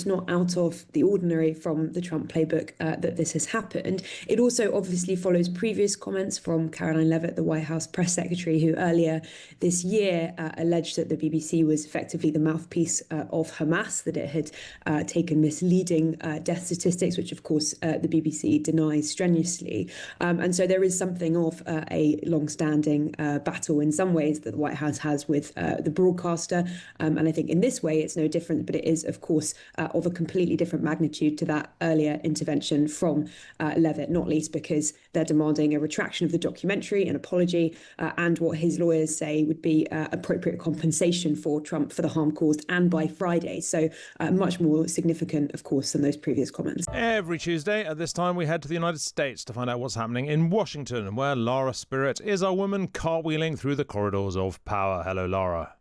it's not out of the ordinary from the Trump playbook that this has happened. It also obviously follows previous comments from Caroline Leavitt, the White House press secretary, who earlier this year alleged that the BBC was effectively the mouthpiece of Hamas, that it had taken misleading death statistics, which of course the BBC denies strenuously. And so there is something of a long-standing battle in some ways that the White House has with the broadcaster. And I think in this way it's no different, but it is, of course, of a completely different magnitude to that earlier intervention from Leavitt, not least because they're demanding a retraction of the documentary, an apology, and what his lawyers say would be appropriate compensation for Trump for the harm caused, and by Friday. So much more significant, of course, than those previous comments. Every Tuesday at this time, we head to the United States to find out what's happening in Washington, where Lara Spirit is a woman cartwheeling through the corridors of power. Hello, Lara.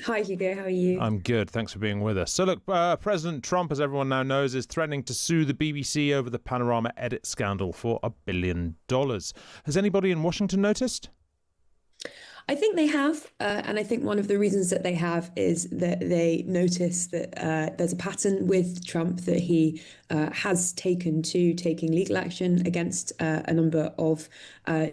Hi, Hugo. How are you? I'm good. Thanks for being with us. So look, President Trump, as everyone now knows, is threatening to sue the BBC over the Panorama edit scandal for $1 billion. Has anybody in Washington noticed? I think they have, and I think one of the reasons that they have is that they notice that there's a pattern with Trump, that he has taking legal action against a number of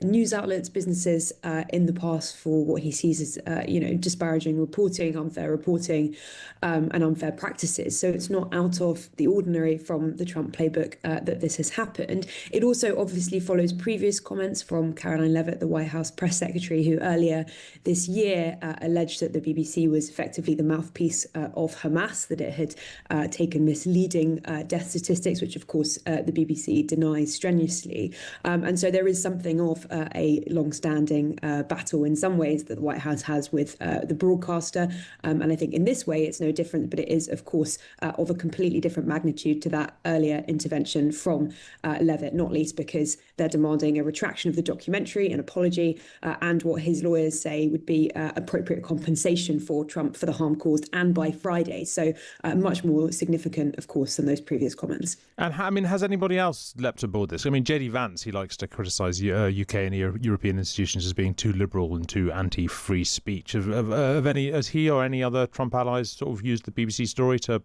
news outlets, businesses in the past for what he sees as disparaging reporting, unfair reporting, and unfair practices. So it's not out of the ordinary from the Trump playbook that this has happened. It also obviously follows previous comments from Caroline Leavitt, the White House press secretary, who earlier this year alleged that the BBC was effectively the mouthpiece of Hamas, that it had taken misleading death statistics, which of course the BBC denies strenuously. And so there is something of a long-standing battle in some ways that the White House has with the broadcaster. And I think in this way it's no different, but it is, of course, of a completely different magnitude to that earlier intervention from Leavitt, not least because they're demanding a retraction of the documentary, an apology, and what his lawyers say would be appropriate compensation for Trump for the harm caused, and by Friday. So much more significant, of course, than those previous comments. And has anybody else leapt aboard this? I mean, JD Vance, he likes to criticise UK and European institutions as being too liberal and too anti-free speech. Has he or any other Trump allies sort of used the BBC story to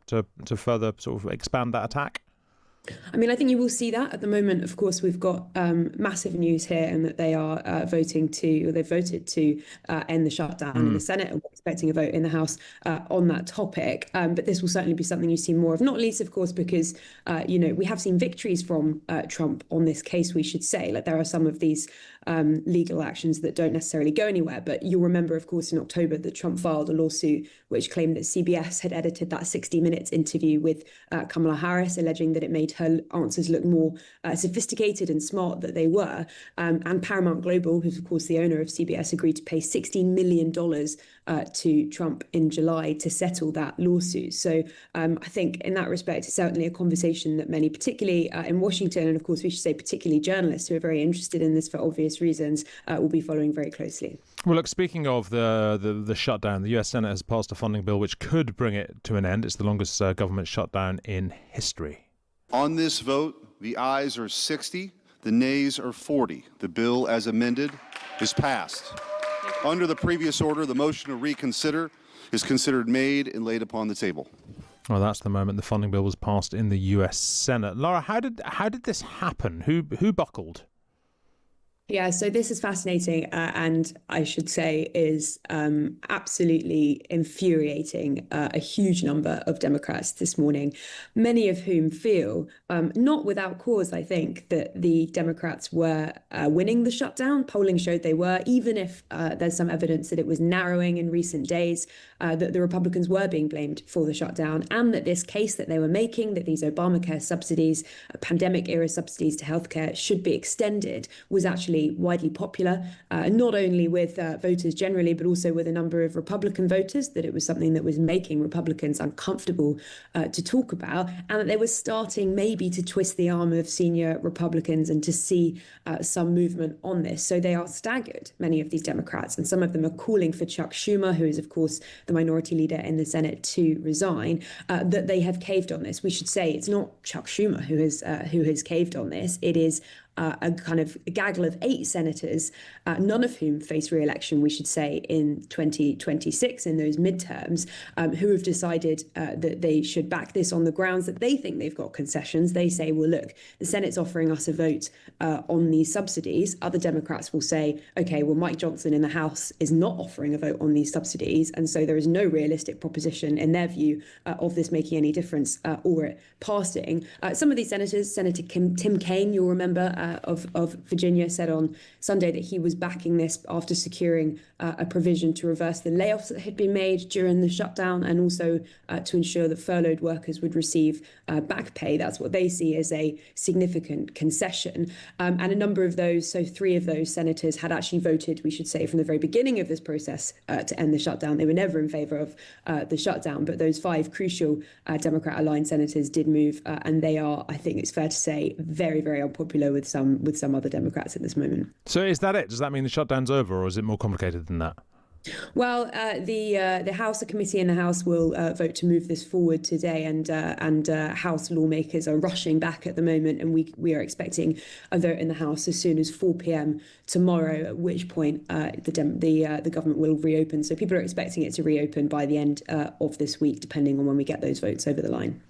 further sort of expand that attack? I mean, I think you will see that at the moment. Of course, we've got massive news here, and that they are voted to end the shutdown in the Senate, and we're expecting a vote in the House on that topic. But this will certainly be something you see more of, not least, of course, because, we have seen victories from Trump on this case, we should say. Like, there are some of these legal actions that don't necessarily go anywhere. But you'll remember, of course, in October that Trump filed a lawsuit which claimed that CBS had edited that 60 Minutes interview with Kamala Harris, alleging that it made her answers look more sophisticated and smart than they were. And Paramount Global, who's of course the owner of CBS, agreed to pay $16 million to Trump in July to settle that lawsuit. So I think in that respect, it's certainly a conversation that many, particularly in Washington, and of course we should say particularly journalists who are very interested in this for obvious reasons, will be following very closely. Well, look, speaking of the shutdown, the US Senate has passed a funding bill which could bring it to an end. It's the longest government shutdown in history. On this vote, the ayes are 60, the nays are 40. The bill as amended is passed. Under the previous order, the motion to reconsider is considered made and laid upon the table. Well, that's the moment the funding bill was passed in the US Senate. Lara, how did this happen? Who buckled? Yeah, so this is fascinating, and I should say is absolutely infuriating a huge number of Democrats this morning, many of whom feel, not without cause, I think, that the Democrats were winning the shutdown. Polling showed they were, even if there's some evidence that it was narrowing in recent days, that the Republicans were being blamed for the shutdown, and that this case that they were making, that these Obamacare subsidies, pandemic-era subsidies to healthcare should be extended, was actually widely popular, not only with voters generally, but also with a number of Republican voters, that it was something that was making Republicans uncomfortable to talk about, and that they were starting maybe to twist the arm of senior Republicans and to see some movement on this. So they are staggered, many of these Democrats, and some of them are calling for Chuck Schumer, who is, of course, the minority leader in the Senate, to resign, that they have caved on this. We should say it's not Chuck Schumer who has caved on this. It is a kind of a gaggle of 8 senators, none of whom face re-election, we should say, in 2026 in those midterms, who have decided that they should back this on the grounds that they think they've got concessions. They say, well, look, the Senate's offering us a vote on these subsidies. Other Democrats will say, OK, well, Mike Johnson in the House is not offering a vote on these subsidies. And so there is no realistic proposition in their view of this making any difference or it passing. Some of these senators, Senator Tim Kaine, you'll remember, of Virginia, said on Sunday that he was backing this after securing a provision to reverse the layoffs that had been made during the shutdown and also to ensure that furloughed workers would receive back pay. That's what they see as a significant concession. And a number of those, so 3 of those senators had actually voted, we should say, from the very beginning of this process to end the shutdown. They were never in favour of the shutdown, but those 5 crucial Democrat-aligned senators did move, and they are, I think it's fair to say, very, very unpopular with some other Democrats at this moment. So is that it? Does that mean the shutdown's over, or is it more complicated than that? Well, the House, the committee in the House will vote to move this forward today, and House lawmakers are rushing back at the moment, and we are expecting a vote in the House as soon as 4 p.m. tomorrow, at which point the government will reopen. So people are expecting it to reopen by the end of this week, depending on when we get those votes over the line.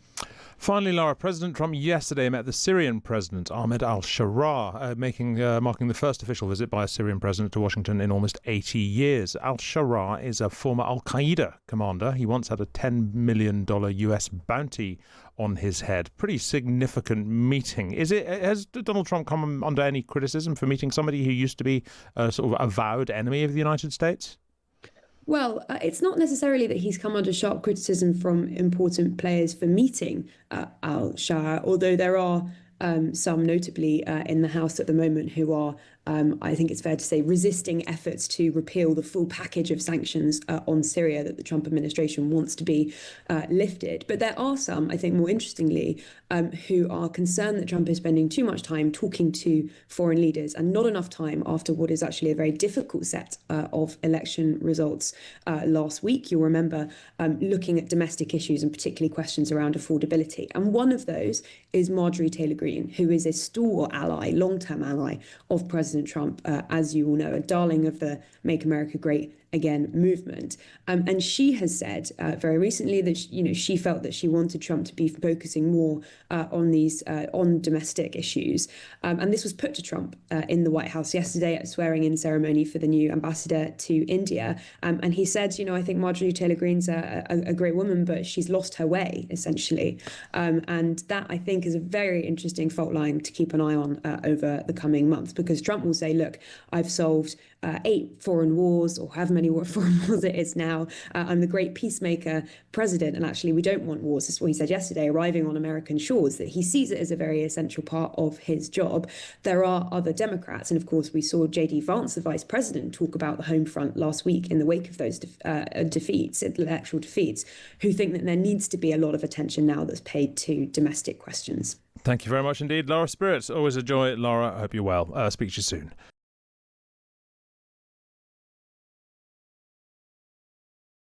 Finally, Lara, President Trump yesterday met the Syrian President Ahmed al-Sharaa, marking the first official visit by a Syrian president to Washington in almost 80 years. Al-Sharaa is a former al-Qaeda commander. He once had a $10 million US bounty on his head. Pretty significant meeting. Has Donald Trump come under any criticism for meeting somebody who used to be a sort of avowed enemy of the United States? Well, it's not necessarily that he's come under sharp criticism from important players for meeting al-Sharaa, although there are some notably in the House at the moment who are, I think it's fair to say, resisting efforts to repeal the full package of sanctions on Syria that the Trump administration wants to be lifted. But there are some, I think more interestingly, who are concerned that Trump is spending too much time talking to foreign leaders and not enough time after what is actually a very difficult set of election results last week. You'll remember looking at domestic issues and particularly questions around affordability. And one of those is Marjorie Taylor Greene, who is a stalwart ally, long-term ally of President Trump, as you all know, a darling of the Make America Great Again movement. And she has said very recently that she felt that she wanted Trump to be focusing more on domestic issues. And this was put to Trump in the White House yesterday at a swearing-in ceremony for the new ambassador to India. And he said, I think Marjorie Taylor Greene's a great woman, but she's lost her way, essentially. And that, I think, is a very interesting fault line to keep an eye on over the coming months, because Trump will say, look, I've solved 8 foreign wars, or however many foreign wars it is now. I'm the great peacemaker president, and actually we don't want wars. This is what he said yesterday, arriving on American shores, that he sees it as a very essential part of his job. There are other Democrats, and of course we saw J.D. Vance, the vice president, talk about the home front last week in the wake of those electoral defeats, who think that there needs to be a lot of attention now that's paid to domestic questions. Thank you very much indeed, Lara Spirit. Always a joy, Lara. I hope you're well. Speak to you soon.